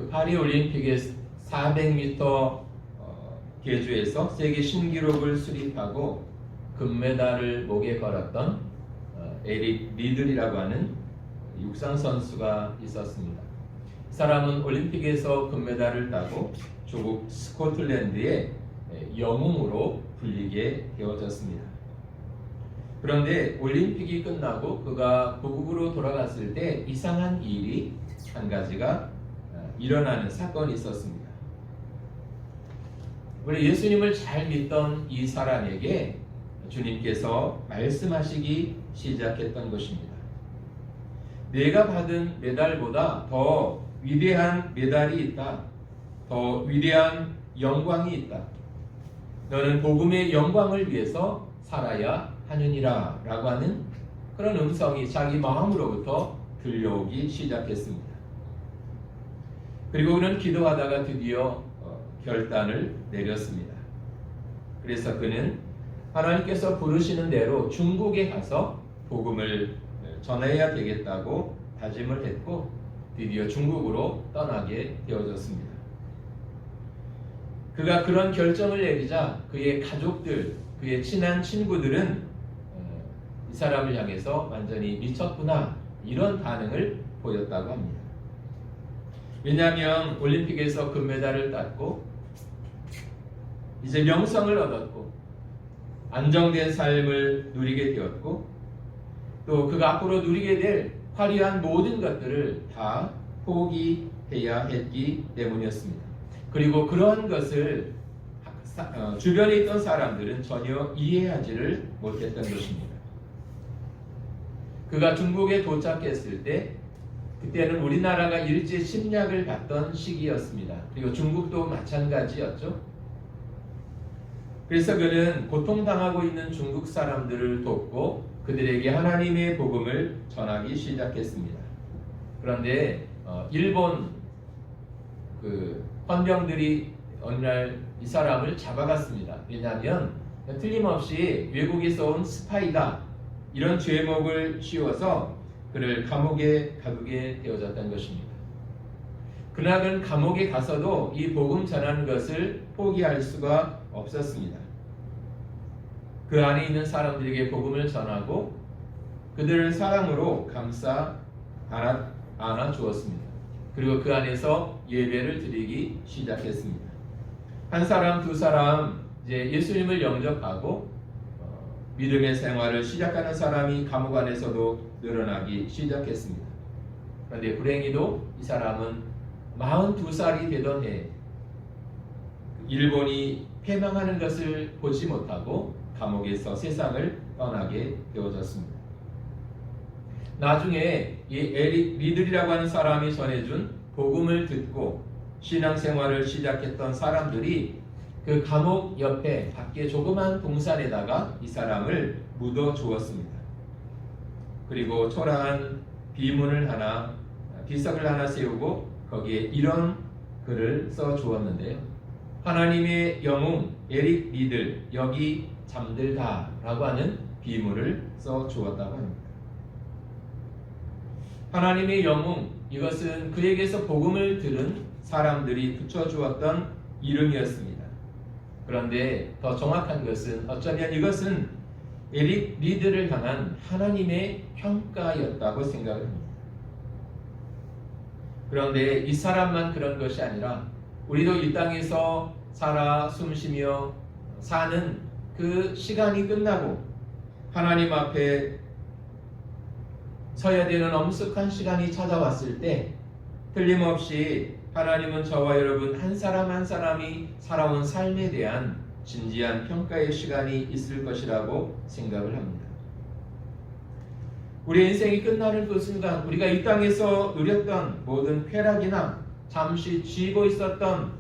그 파리 올림픽의 400m 계주에서 세계 신기록을 수립하고 금메달을 목에 걸었던 에릭 리들이라고 하는 육상 선수가 있었습니다. 이 사람은 올림픽에서 금메달을 따고 조국 스코틀랜드의 영웅으로 불리게 되어졌습니다. 그런데 올림픽이 끝나고 그가 고국으로 돌아갔을 때 이상한 일이 한 가지가 일어나는 사건이 있었습니다. 우리 예수님을 잘 믿던 이 사람에게 주님께서 말씀하시기 시작했던 것입니다. 내가 받은 메달보다 더 위대한 메달이 있다. 더 위대한 영광이 있다. 너는 복음의 영광을 위해서 살아야 하느니라 라고 하는 그런 음성이 자기 마음으로부터 들려오기 시작했습니다. 그리고 그는 기도하다가 드디어 결단을 내렸습니다. 그래서 그는 하나님께서 부르시는 대로 중국에 가서 복음을 전해야 되겠다고 다짐을 했고 드디어 중국으로 떠나게 되어졌습니다. 그가 그런 결정을 내리자 그의 가족들, 그의 친한 친구들은 이 사람을 향해서 완전히 미쳤구나 이런 반응을 보였다고 합니다. 왜냐하면 올림픽에서 금메달을 땄고 이제 명성을 얻었고 안정된 삶을 누리게 되었고 또 그가 앞으로 누리게 될 화려한 모든 것들을 다 포기해야 했기 때문이었습니다. 그리고 그러한 것을 주변에 있던 사람들은 전혀 이해하지를 못했던 것입니다. 그가 중국에 도착했을 때 그때는 우리나라가 일제 침략을 받던 시기였습니다. 그리고 중국도 마찬가지였죠. 그래서 그는 고통당하고 있는 중국 사람들을 돕고 그들에게 하나님의 복음을 전하기 시작했습니다. 그런데 일본 헌병들이 어느 날 이 사람을 잡아갔습니다. 왜냐하면 틀림없이 외국에서 온 스파이다 이런 죄목을 씌워서 그를 감옥에 가두게 되어졌던 것입니다. 그러나 그는 감옥에 가서도 이 복음 전하는 것을 포기할 수가 없었습니다. 그 안에 있는 사람들에게 복음을 전하고 그들을 사랑으로 감싸 안아 주었습니다. 그리고 그 안에서 예배를 드리기 시작했습니다. 한 사람, 두 사람 이제 예수님을 영접하고 믿음의 생활을 시작하는 사람이 감옥 안에서도 늘어나기 시작했습니다. 그런데 불행히도 이 사람은 42살이 되던 해 일본이 패망하는 것을 보지 못하고 감옥에서 세상을 떠나게 되어졌습니다. 나중에 이 에릭 리들이라고 하는 사람이 전해준 복음을 듣고 신앙생활을 시작했던 사람들이 그 감옥 옆에 밖에 조그만 동산에다가 이 사람을 묻어 주었습니다. 그리고 초라한 비석을 하나 세우고 거기에 이런 글을 써 주었는데요. 하나님의 영웅 에릭 리들 여기 잠들다 라고 하는 비문을 써 주었다고 합니다. 하나님의 영웅 이것은 그에게서 복음을 들은 사람들이 붙여주었던 이름이었습니다. 그런데 더 정확한 것은 어쩌면 이것은 에릭 리드를 향한 하나님의 평가였다고 생각을 합니다. 그런데 이 사람만 그런 것이 아니라 우리도 이 땅에서 살아 숨쉬며 사는 그 시간이 끝나고 하나님 앞에 서야 되는 엄숙한 시간이 찾아왔을 때 틀림없이 하나님은 저와 여러분 한 사람 한 사람이 살아온 삶에 대한 진지한 평가의 시간이 있을 것이라고 생각을 합니다. 우리 인생이 끝나는 그 순간 우리가 이 땅에서 누렸던 모든 쾌락이나 잠시 쥐고 있었던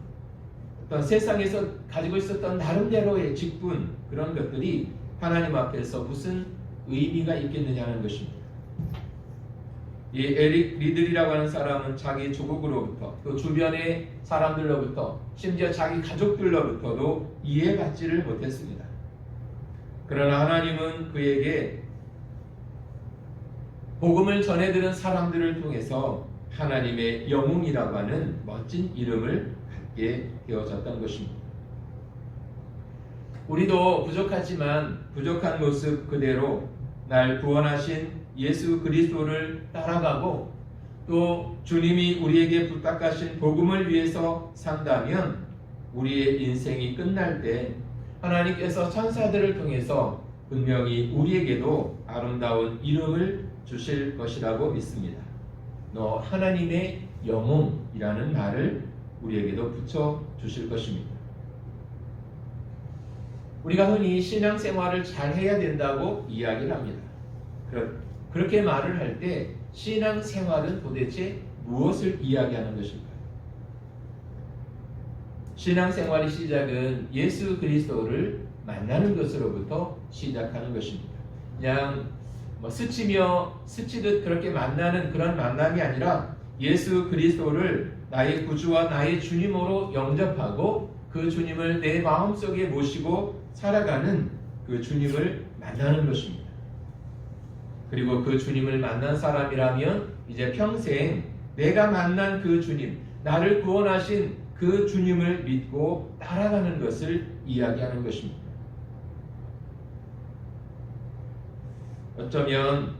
어떤 세상에서 가지고 있었던 나름대로의 직분 그런 것들이 하나님 앞에서 무슨 의미가 있겠느냐는 것입니다. 이 에릭 리들이라고 하는 사람은 자기 조국으로부터 또 주변의 사람들로부터 심지어 자기 가족들로부터도 이해받지를 못했습니다. 그러나 하나님은 그에게 복음을 전해드린 사람들을 통해서 하나님의 영웅이라고 하는 멋진 이름을 갖게 되어졌던 것입니다. 우리도 부족하지만 부족한 모습 그대로 날 구원하신 예수 그리스도를 따라가고 또 주님이 우리에게 부탁하신 복음을 위해서 산다면 우리의 인생이 끝날 때 하나님께서 천사들을 통해서 분명히 우리에게도 아름다운 이름을 주실 것이라고 믿습니다. 너 하나님의 영웅이라는 말을 우리에게도 붙여 주실 것입니다. 우리가 흔히 신앙생활을 잘 해야 된다고 이야기를 합니다. 그렇게 말을 할 때 신앙생활은 도대체 무엇을 이야기하는 것일까요? 신앙생활의 시작은 예수 그리스도를 만나는 것으로부터 시작하는 것입니다. 그냥 스치듯 그렇게 만나는 그런 만남이 아니라 예수 그리스도를 나의 구주와 나의 주님으로 영접하고 그 주님을 내 마음속에 모시고 살아가는 그 주님을 만나는 것입니다. 그리고 그 주님을 만난 사람이라면 이제 평생 내가 만난 그 주님, 나를 구원하신 그 주님을 믿고 따라가는 것을 이야기하는 것입니다. 어쩌면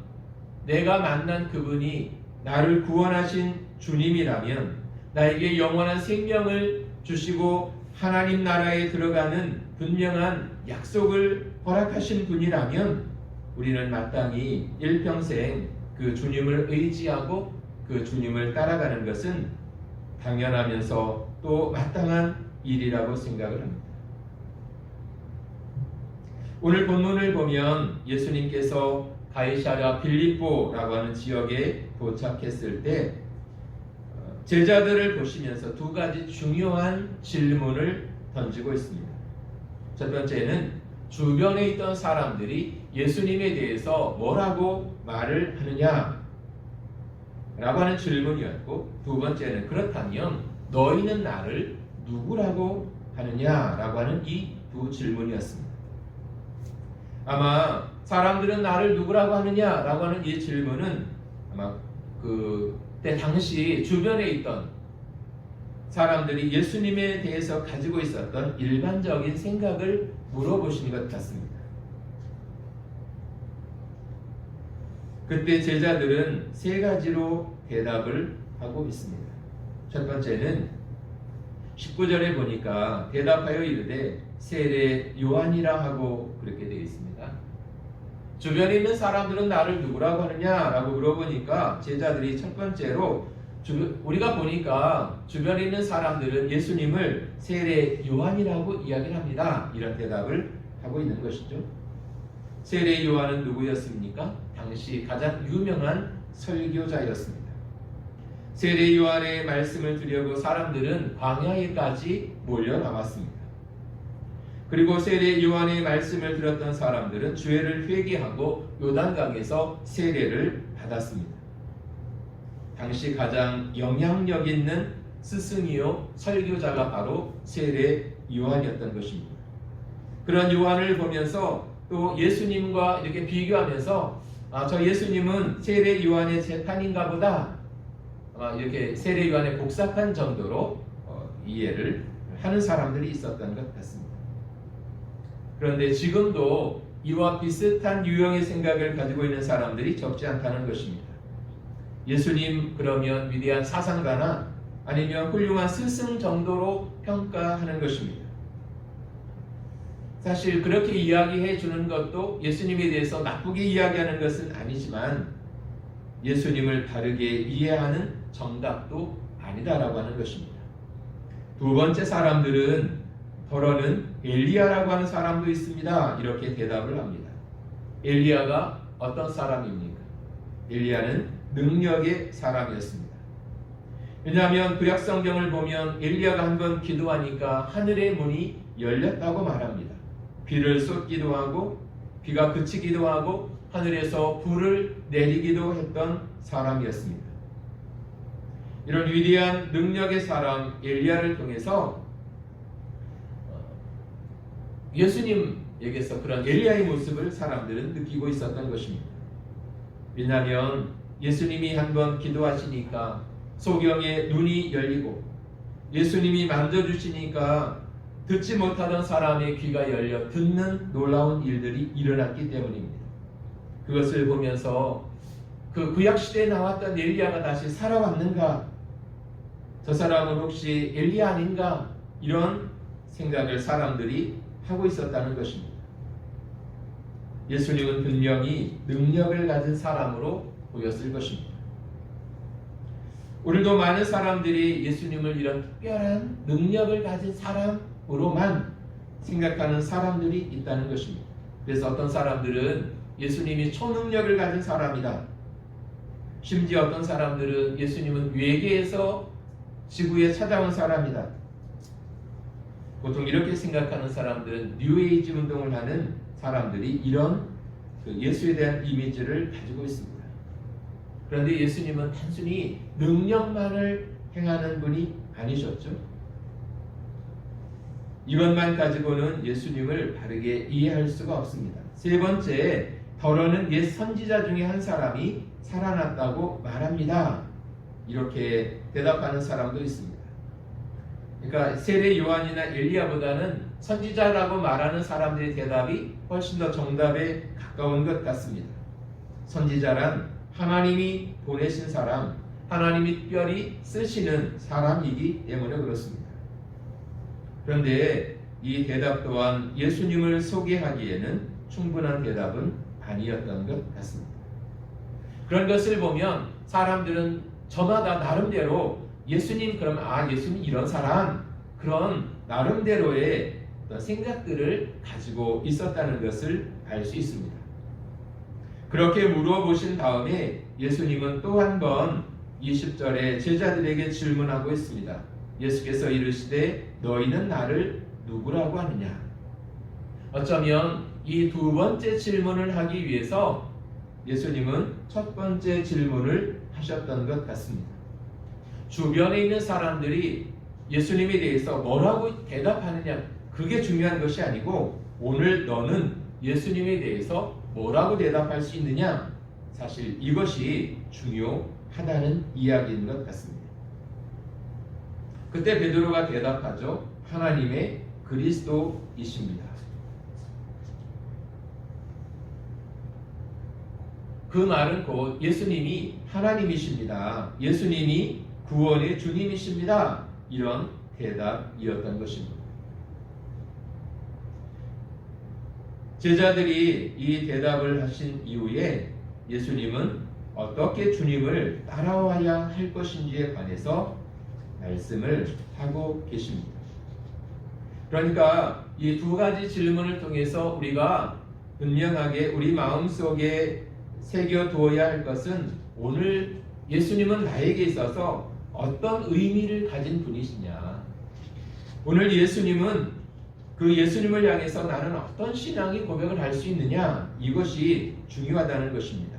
내가 만난 그분이 나를 구원하신 주님이라면 나에게 영원한 생명을 주시고 하나님 나라에 들어가는 분명한 약속을 허락하신 분이라면 우리는 마땅히 일평생 그 주님을 의지하고 그 주님을 따라가는 것은 당연하면서 또 마땅한 일이라고 생각을 합니다. 오늘 본문을 보면 예수님께서 가이사랴 빌립보라고 하는 지역에 도착했을 때 제자들을 보시면서 두 가지 중요한 질문을 던지고 있습니다. 첫 번째는 주변에 있던 사람들이 예수님에 대해서 뭐라고 말을 하느냐 라고 하는 질문이었고, 두 번째는 그렇다면 너희는 나를 누구라고 하느냐 라고 하는 이 두 질문이었습니다. 아마 사람들은 나를 누구라고 하느냐 라고 하는 이 질문은 아마 그때 당시 주변에 있던 사람들이 예수님에 대해서 가지고 있었던 일반적인 생각을 물어보신 것 같습니다. 그때 제자들은 세 가지로 대답을 하고 있습니다. 첫 번째는 19절에 보니까 대답하여 이르되 세례 요한이라 하고 그렇게 되어 있습니다. 주변에 있는 사람들은 나를 누구라고 하느냐라고 물어보니까 제자들이 첫 번째로 우리가 보니까 주변에 있는 사람들은 예수님을 세례 요한이라고 이야기를 합니다. 이런 대답을 하고 있는 것이죠. 세례 요한은 누구였습니까? 당시 가장 유명한 설교자였습니다. 세례 요한의 말씀을 들으려고 사람들은 광야에까지 몰려 나왔습니다. 그리고 세례 요한의 말씀을 들었던 사람들은 죄를 회개하고 요단강에서 세례를 받았습니다. 당시 가장 영향력 있는 스승이요 설교자가 바로 세례 요한이었던 것입니다. 그런 요한을 보면서 또 예수님과 이렇게 비교하면서 저 예수님은 세례 요한의 재판인가 보다 이렇게 세례 요한에 복잡한 정도로 이해를 하는 사람들이 있었던 것 같습니다. 그런데 지금도 이와 비슷한 유형의 생각을 가지고 있는 사람들이 적지 않다는 것입니다. 예수님 그러면 위대한 사상가나 아니면 훌륭한 스승 정도로 평가하는 것입니다. 사실 그렇게 이야기해 주는 것도 예수님에 대해서 나쁘게 이야기하는 것은 아니지만 예수님을 다르게 이해하는 정답도 아니다라고 하는 것입니다. 두 번째 사람들은 더러는 엘리야라고 하는 사람도 있습니다. 이렇게 대답을 합니다. 엘리야가 어떤 사람입니까? 엘리야는 능력의 사람이었습니다. 왜냐하면 구약 성경을 보면 엘리야가 한번 기도하니까 하늘의 문이 열렸다고 말합니다. 비를 쏟기도 하고 비가 그치기도 하고 하늘에서 불을 내리기도 했던 사람이었습니다. 이런 위대한 능력의 사람 엘리야를 통해서 예수님에게서 그런 엘리야의 모습을 사람들은 느끼고 있었던 것입니다. 왜냐하면 예수님이 한번 기도하시니까 소경의 눈이 열리고 예수님이 만져주시니까 듣지 못하던 사람의 귀가 열려 듣는 놀라운 일들이 일어났기 때문입니다. 그것을 보면서 그 구약시대에 나왔던 엘리야가 다시 살아왔는가? 저 사람은 혹시 엘리야 아닌가? 이런 생각을 사람들이 하고 있었다는 것입니다. 예수님은 분명히 능력을 가진 사람으로 보였을 것입니다. 오늘도 많은 사람들이 예수님을 이런 특별한 능력을 가진 사람으로만 생각하는 사람들이 있다는 것입니다. 그래서 어떤 사람들은 예수님이 초능력을 가진 사람이다. 심지어 어떤 사람들은 예수님은 외계에서 지구에 찾아온 사람이다. 보통 이렇게 생각하는 사람들은 뉴에이지 운동을 하는 사람들이 이런 예수에 대한 이미지를 가지고 있습니다. 그런데 예수님은 단순히 능력만을 행하는 분이 아니셨죠. 이것만 가지고는 예수님을 바르게 이해할 수가 없습니다. 세 번째, 더러는 옛 선지자 중에 한 사람이 살아났다고 말합니다. 이렇게 대답하는 사람도 있습니다. 그러니까 세례 요한이나 엘리야보다는 선지자라고 말하는 사람들의 대답이 훨씬 더 정답에 가까운 것 같습니다. 선지자란 하나님이 보내신 사람, 하나님이 특별히 쓰시는 사람이기 때문에 그렇습니다. 그런데 이 대답 또한 예수님을 소개하기에는 충분한 대답은 아니었던 것 같습니다. 그런 것을 보면 사람들은 저마다 나름대로 예수님 그러면 예수님 이런 사람, 그런 나름대로의 생각들을 가지고 있었다는 것을 알 수 있습니다. 그렇게 물어보신 다음에 예수님은 또 한 번 20절에 제자들에게 질문하고 있습니다. 예수께서 이르시되 너희는 나를 누구라고 하느냐? 어쩌면 이 두 번째 질문을 하기 위해서 예수님은 첫 번째 질문을 하셨던 것 같습니다. 주변에 있는 사람들이 예수님에 대해서 뭐라고 대답하느냐, 그게 중요한 것이 아니고 오늘 너는 예수님에 대해서 뭐라고 대답할 수 있느냐, 사실 이것이 중요하다는 이야기인 것 같습니다. 그때 베드로가 대답하죠. 하나님의 그리스도이십니다. 그 말은 곧 예수님이 하나님이십니다. 예수님이 구원의 주님이십니다. 이런 대답이었던 것입니다. 제자들이 이 대답을 하신 이후에 예수님은 어떻게 주님을 따라와야 할 것인지에 관해서 말씀을 하고 계십니다. 그러니까 이 두 가지 질문을 통해서 우리가 분명하게 우리 마음속에 새겨두어야 할 것은 오늘 예수님은 나에게 있어서 어떤 의미를 가진 분이시냐, 오늘 예수님은 그 예수님을 향해서 나는 어떤 신앙의 고백을 할 수 있느냐, 이것이 중요하다는 것입니다.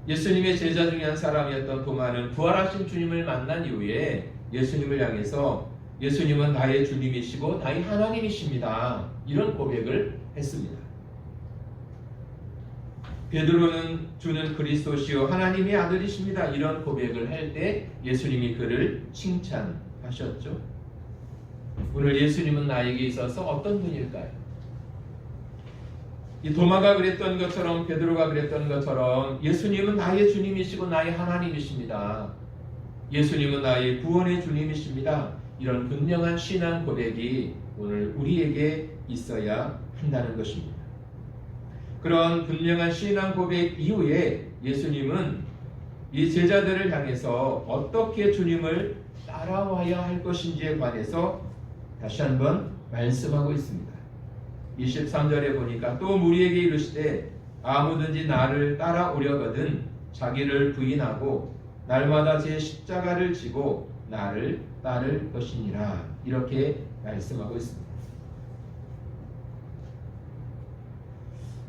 예수님의 제자 중에 한 사람이었던 도마는 부활하신 주님을 만난 이후에 예수님을 향해서 예수님은 나의 주님이시고 나의 하나님이십니다, 이런 고백을 했습니다. 베드로는 주는 그리스도시요 하나님의 아들이십니다, 이런 고백을 할 때 예수님이 그를 칭찬하셨죠. 오늘 예수님은 나에게 있어서 어떤 분일까요? 이 도마가 그랬던 것처럼, 베드로가 그랬던 것처럼 예수님은 나의 주님이시고 나의 하나님이십니다. 예수님은 나의 구원의 주님이십니다. 이런 분명한 신앙 고백이 오늘 우리에게 있어야 한다는 것입니다. 그런 분명한 신앙 고백 이후에 예수님은 이 제자들을 향해서 어떻게 주님을 따라와야 할 것인지에 관해서 다시 한번 말씀하고 있습니다. 23절에 보니까 또 무리에게 이르시되 아무든지 나를 따라오려거든 자기를 부인하고 날마다 제 십자가를 지고 나를 따를 것이니라, 이렇게 말씀하고 있습니다.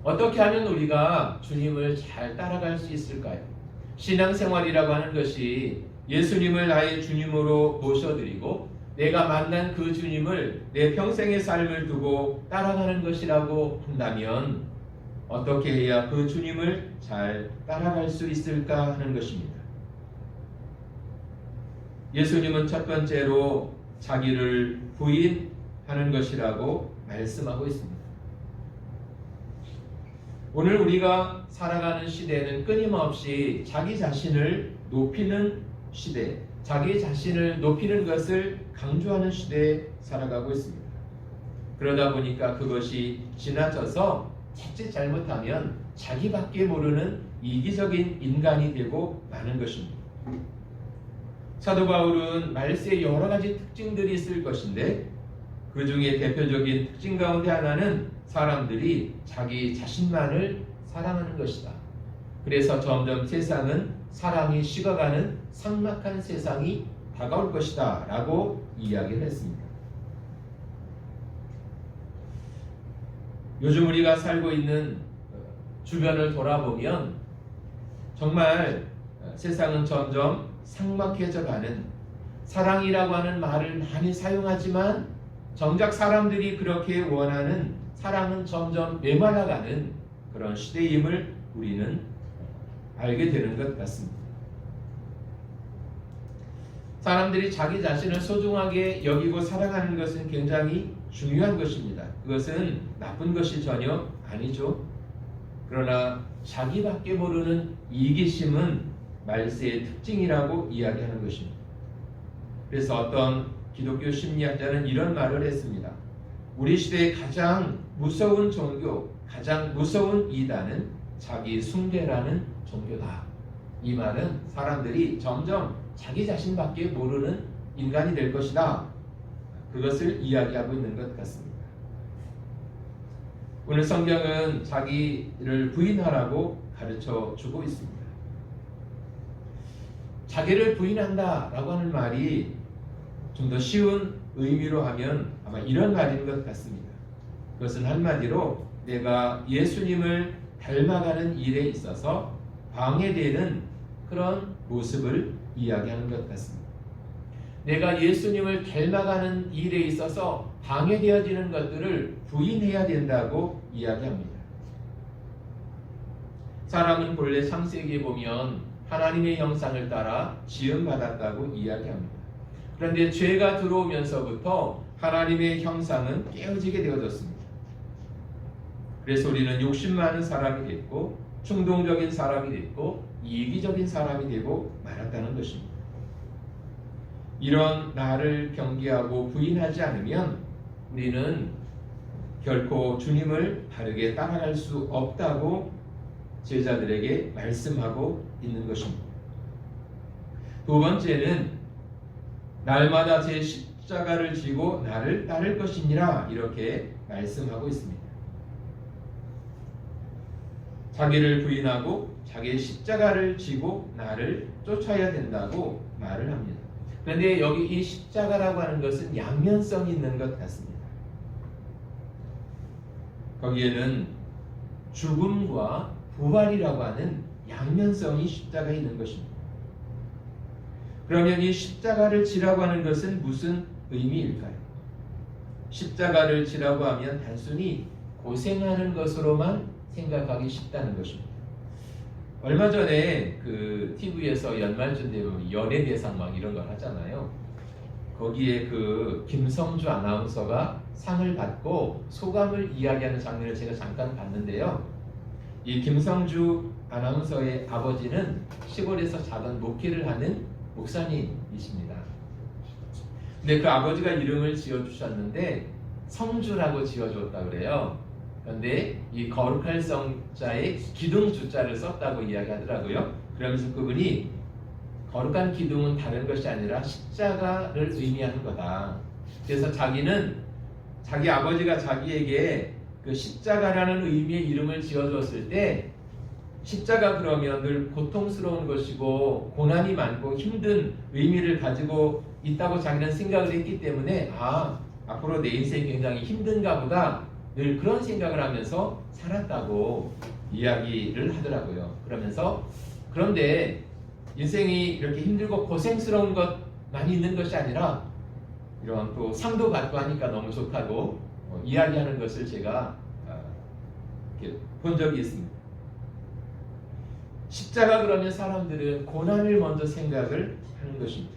어떻게 하면 우리가 주님을 잘 따라갈 수 있을까요? 신앙생활이라고 하는 것이 예수님을 나의 주님으로 모셔드리고 내가 만난 그 주님을 내 평생의 삶을 두고 따라가는 것이라고 한다면 어떻게 해야 그 주님을 잘 따라갈 수 있을까 하는 것입니다. 예수님은 첫 번째로 자기를 부인하는 것이라고 말씀하고 있습니다. 오늘 우리가 살아가는 시대는 끊임없이 자기 자신을 높이는 시대, 자기 자신을 높이는 것을 강조하는 시대에 살아가고 있습니다. 그러다 보니까 그것이 지나쳐서 자칫 잘못하면 자기밖에 모르는 이기적인 인간이 되고 마는 것입니다. 사도 바울은 말세에 여러 가지 특징들이 있을 것인데 그 중에 대표적인 특징 가운데 하나는 사람들이 자기 자신만을 사랑하는 것이다. 그래서 점점 세상은 사랑이 식어가는 삭막한 세상이 다가올 것이다 라고 이야기를 했습니다. 요즘 우리가 살고 있는 주변을 돌아보면 정말 세상은 점점 삭막해져가는, 사랑이라고 하는 말을 많이 사용하지만 정작 사람들이 그렇게 원하는 사랑은 점점 메말라가는 그런 시대임을 우리는 알게 되는 것 같습니다. 사람들이 자기 자신을 소중하게 여기고 사랑하는 것은 굉장히 중요한 것입니다. 그것은 나쁜 것이 전혀 아니죠. 그러나 자기밖에 모르는 이기심은 말세의 특징이라고 이야기하는 것입니다. 그래서 어떤 기독교 심리학자는 이런 말을 했습니다. 우리 시대의 가장 무서운 종교, 가장 무서운 이단은 자기 숭배라는 종교다. 이 말은 사람들이 점점 자기 자신밖에 모르는 인간이 될 것이다. 그것을 이야기하고 있는 것 같습니다. 오늘 성경은 자기를 부인하라고 가르쳐 주고 있습니다. 자기를 부인한다 라고 하는 말이 좀 더 쉬운 의미로 하면 아마 이런 말인 것 같습니다. 그것은 한마디로 내가 예수님을 닮아가는 일에 있어서 방해되는 그런 모습을 이야기하는 것 같습니다. 내가 예수님을 닮아가는 일에 있어서 방해되어지는 것들을 부인해야 된다고 이야기합니다. 사람은 본래 창세기에 보면 하나님의 형상을 따라 지음받았다고 이야기합니다. 그런데 죄가 들어오면서부터 하나님의 형상은 깨어지게 되어졌습니다. 그래서 우리는 욕심 많은 사람이 됐고 충동적인 사람이 됐고 이기적인 사람이 되고 말았다는 것입니다. 이런 나를 경계하고 부인하지 않으면 우리는 결코 주님을 바르게 따라갈 수 없다고 제자들에게 말씀하고 있는 것입니다. 두 번째는 날마다 제 십자가를 지고 나를 따를 것이니라 이렇게 말씀하고 있습니다. 자기를 부인하고 자기의 십자가를 지고 나를 쫓아야 된다고 말을 합니다. 그런데 여기 이 십자가라고 하는 것은 양면성이 있는 것 같습니다. 거기에는 죽음과 부활이라고 하는 양면성이 십자가에 있는 것입니다. 그러면 이 십자가를 지라고 하는 것은 무슨 의미일까요? 십자가를 지라고 하면 단순히 고생하는 것으로만 생각하기 쉽다는 것입니다. 얼마 전에 그 TV에서 연말쯤 되면 연예대상 막 이런 걸 하잖아요. 거기에 그 김성주 아나운서가 상을 받고 소감을 이야기하는 장면을 제가 잠깐 봤는데요. 이 김성주 아나운서의 아버지는 시골에서 작은 목회를 하는 목사님이십니다. 근데 그 아버지가 이름을 지어주셨는데 성주라고 지어줬다 그래요. 그런데 이 거룩할 성자에 기둥 주자를 썼다고 이야기하더라고요. 그러면서 그분이 거룩한 기둥은 다른 것이 아니라 십자가를 의미하는 거다. 그래서 자기는 자기 아버지가 자기에게 그 십자가라는 의미의 이름을 지어줬을 때 십자가 그러면 늘 고통스러운 것이고 고난이 많고 힘든 의미를 가지고 있다고 자기는 생각을 했기 때문에 앞으로 내 인생이 굉장히 힘든가 보다 늘 그런 생각을 하면서 살았다고 이야기를 하더라고요. 그러면서 그런데 인생이 이렇게 힘들고 고생스러운 것만이 있는 것이 아니라 이런 또 상도 받고 하니까 너무 좋다고 이야기하는 것을 제가 이렇게 본 적이 있습니다. 십자가 그러면 사람들은 고난을 먼저 생각을 하는 것입니다.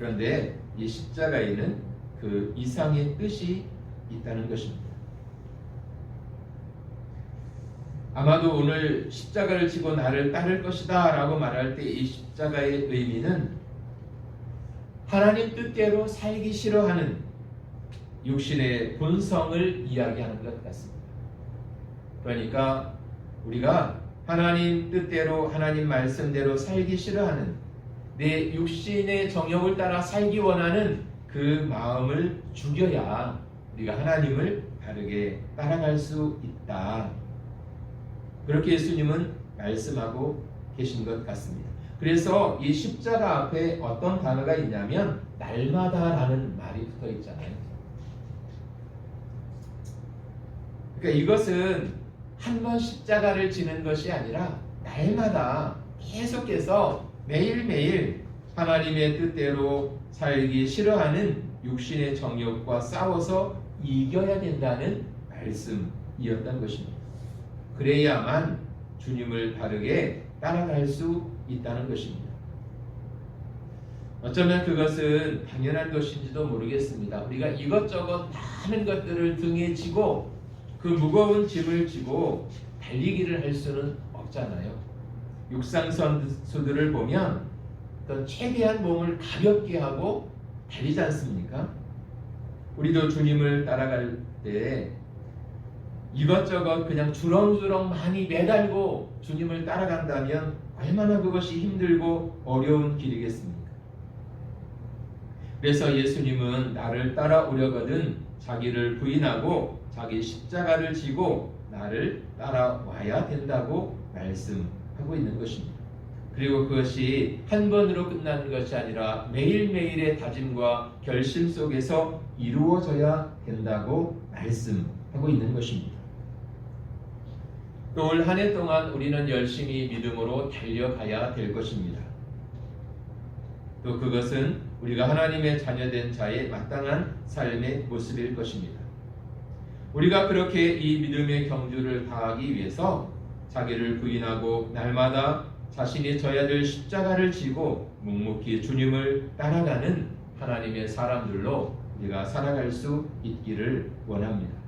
그런데 이 십자가에는 그 이상의 뜻이 있다는 것입니다. 아마도 오늘 십자가를 지고 나를 따를 것이다 라고 말할 때 이 십자가의 의미는 하나님 뜻대로 살기 싫어하는 육신의 본성을 이야기하는 것 같습니다. 그러니까 우리가 하나님 뜻대로 하나님 말씀대로 살기 싫어하는 내 육신의 정욕을 따라 살기 원하는 그 마음을 죽여야 우리가 하나님을 바르게 따라갈 수 있다. 그렇게 예수님은 말씀하고 계신 것 같습니다. 그래서 이 십자가 앞에 어떤 단어가 있냐면 날마다라는 말이 붙어 있잖아요. 그러니까 이것은 한 번 십자가를 지는 것이 아니라 날마다 계속해서 매일매일 하나님의 뜻대로 살기 싫어하는 육신의 정욕과 싸워서 이겨야 된다는 말씀이었던 것입니다. 그래야만 주님을 바르게 따라갈 수 있다는 것입니다. 어쩌면 그것은 당연한 것인지도 모르겠습니다. 우리가 이것저것 많은 것들을 등에 지고 그 무거운 짐을 지고 달리기를 할 수는 없잖아요. 육상 선수들을 보면 어떤 최대한 몸을 가볍게 하고 달리지 않습니까? 우리도 주님을 따라갈 때 이것저것 그냥 주렁주렁 많이 매달고 주님을 따라간다면 얼마나 그것이 힘들고 어려운 길이겠습니까? 그래서 예수님은 나를 따라오려거든 자기를 부인하고 자기 십자가를 지고 나를 따라와야 된다고 말씀하고 있는 것입니다. 그리고 그것이 한 번으로 끝나는 것이 아니라 매일매일의 다짐과 결심 속에서 이루어져야 된다고 말씀하고 있는 것입니다. 또 올 한 해 동안 우리는 열심히 믿음으로 달려가야 될 것입니다. 또 그것은 우리가 하나님의 자녀된 자의 마땅한 삶의 모습일 것입니다. 우리가 그렇게 이 믿음의 경주를 다하기 위해서 자기를 부인하고 날마다 자신이 져야 될 십자가를 지고 묵묵히 주님을 따라가는 하나님의 사람들로 우리가 살아갈 수 있기를 원합니다.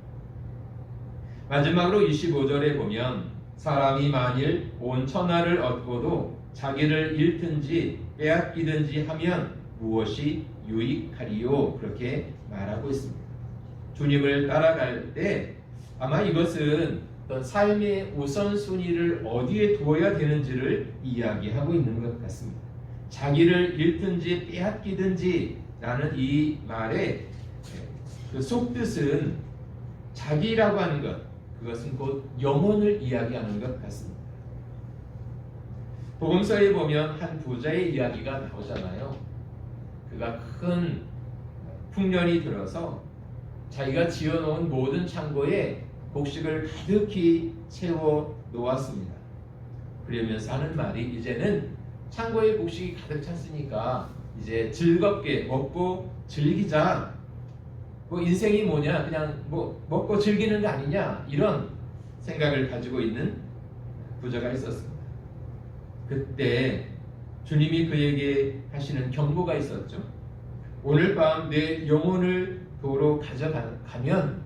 마지막으로 25절에 보면 사람이 만일 온 천하를 얻고도 자기를 잃든지 빼앗기든지 하면 무엇이 유익하리요? 그렇게 말하고 있습니다. 주님을 따라갈 때 아마 이것은 어떤 삶의 우선순위를 어디에 두어야 되는지를 이야기하고 있는 것 같습니다. 자기를 잃든지 빼앗기든지 라는 이 말의 그 속뜻은 자기라고 하는 것, 그것은 곧 영혼을 이야기하는 것 같습니다. 복음서에 보면 한 부자의 이야기가 나오잖아요. 그가 큰 풍년이 들어서 자기가 지어놓은 모든 창고에 곡식을 가득히 채워 놓았습니다. 그러면서 하는 말이 이제는 창고에 곡식이 가득 찼으니까 이제 즐겁게 먹고 즐기자. 뭐 인생이 뭐냐, 그냥 뭐 먹고 즐기는 거 아니냐, 이런 생각을 가지고 있는 부자가 있었습니다. 그때 주님이 그에게 하시는 경고가 있었죠. 오늘 밤 내 영혼을 도로 가져가면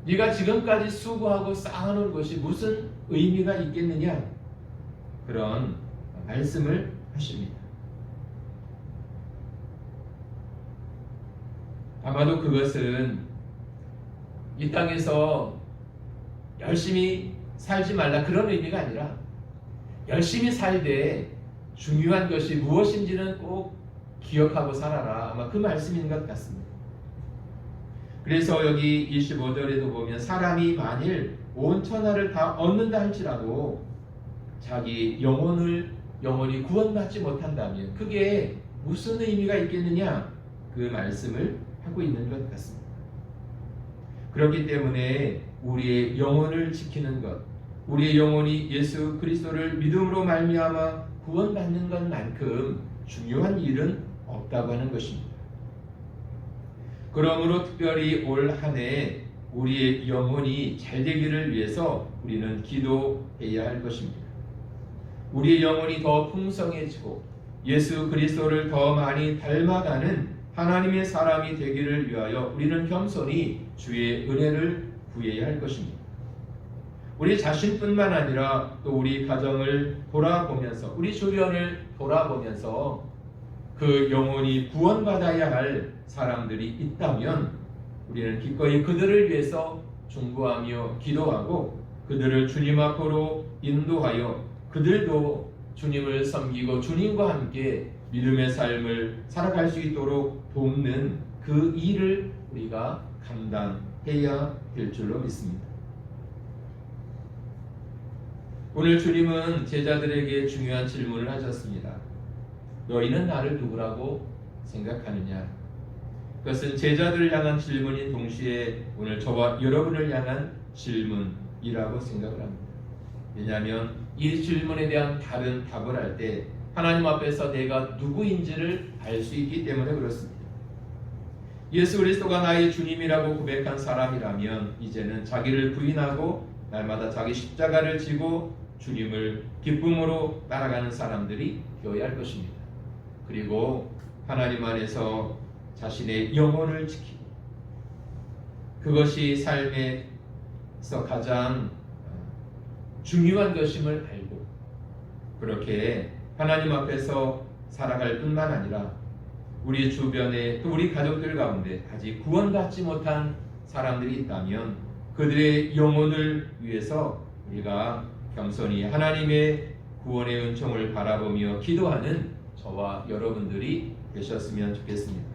네가 지금까지 수고하고 쌓아놓은 것이 무슨 의미가 있겠느냐, 그런 말씀을 하십니다. 아마도 그것은 이 땅에서 열심히 살지 말라 그런 의미가 아니라 열심히 살되 중요한 것이 무엇인지는 꼭 기억하고 살아라, 아마 그 말씀인 것 같습니다. 그래서 여기 25절에도 보면 사람이 만일 온 천하를 다 얻는다 할지라도 자기 영혼이 구원받지 못한다면 그게 무슨 의미가 있겠느냐, 그 말씀을 하고 있는 것 같습니다. 그렇기 때문에 우리의 영혼을 지키는 것, 우리의 영혼이 예수 그리스도를 믿음으로 말미암아 구원받는 것만큼 중요한 일은 없다고 하는 것입니다. 그러므로 특별히 올 한 해 우리의 영혼이 잘 되기를 위해서 우리는 기도해야 할 것입니다. 우리의 영혼이 더 풍성해지고 예수 그리스도를 더 많이 닮아가는 하나님의 사람이 되기를 위하여 우리는 겸손히 주의 은혜를 구해야 할 것입니다. 우리 자신뿐만 아니라 또 우리 가정을 돌아보면서 우리 주변을 돌아보면서 그 영혼이 구원받아야 할 사람들이 있다면 우리는 기꺼이 그들을 위해서 중보하며 기도하고 그들을 주님 앞으로 인도하여 그들도 주님을 섬기고 주님과 함께 믿음의 삶을 살아갈 수 있도록 돕는 그 일을 우리가 감당해야 될 줄로 믿습니다. 오늘 주님은 제자들에게 중요한 질문을 하셨습니다. 너희는 나를 누구라고 생각하느냐? 그것은 제자들을 향한 질문인 동시에 오늘 저와 여러분을 향한 질문이라고 생각을 합니다. 왜냐하면 이 질문에 대한 다른 답을 할 때 하나님 앞에서 내가 누구인지를 알 수 있기 때문에 그렇습니다. 예수 그리스도가 나의 주님이라고 고백한 사람이라면 이제는 자기를 부인하고 날마다 자기 십자가를 지고 주님을 기쁨으로 따라가는 사람들이 되어야 할 것입니다. 그리고 하나님 안에서 자신의 영혼을 지키고 그것이 삶에서 가장 중요한 것임을 알고 그렇게 하나님 앞에서 살아갈 뿐만 아니라 우리 주변에 또 우리 가족들 가운데 아직 구원받지 못한 사람들이 있다면 그들의 영혼을 위해서 우리가 겸손히 하나님의 구원의 은총을 바라보며 기도하는 저와 여러분들이 되셨으면 좋겠습니다.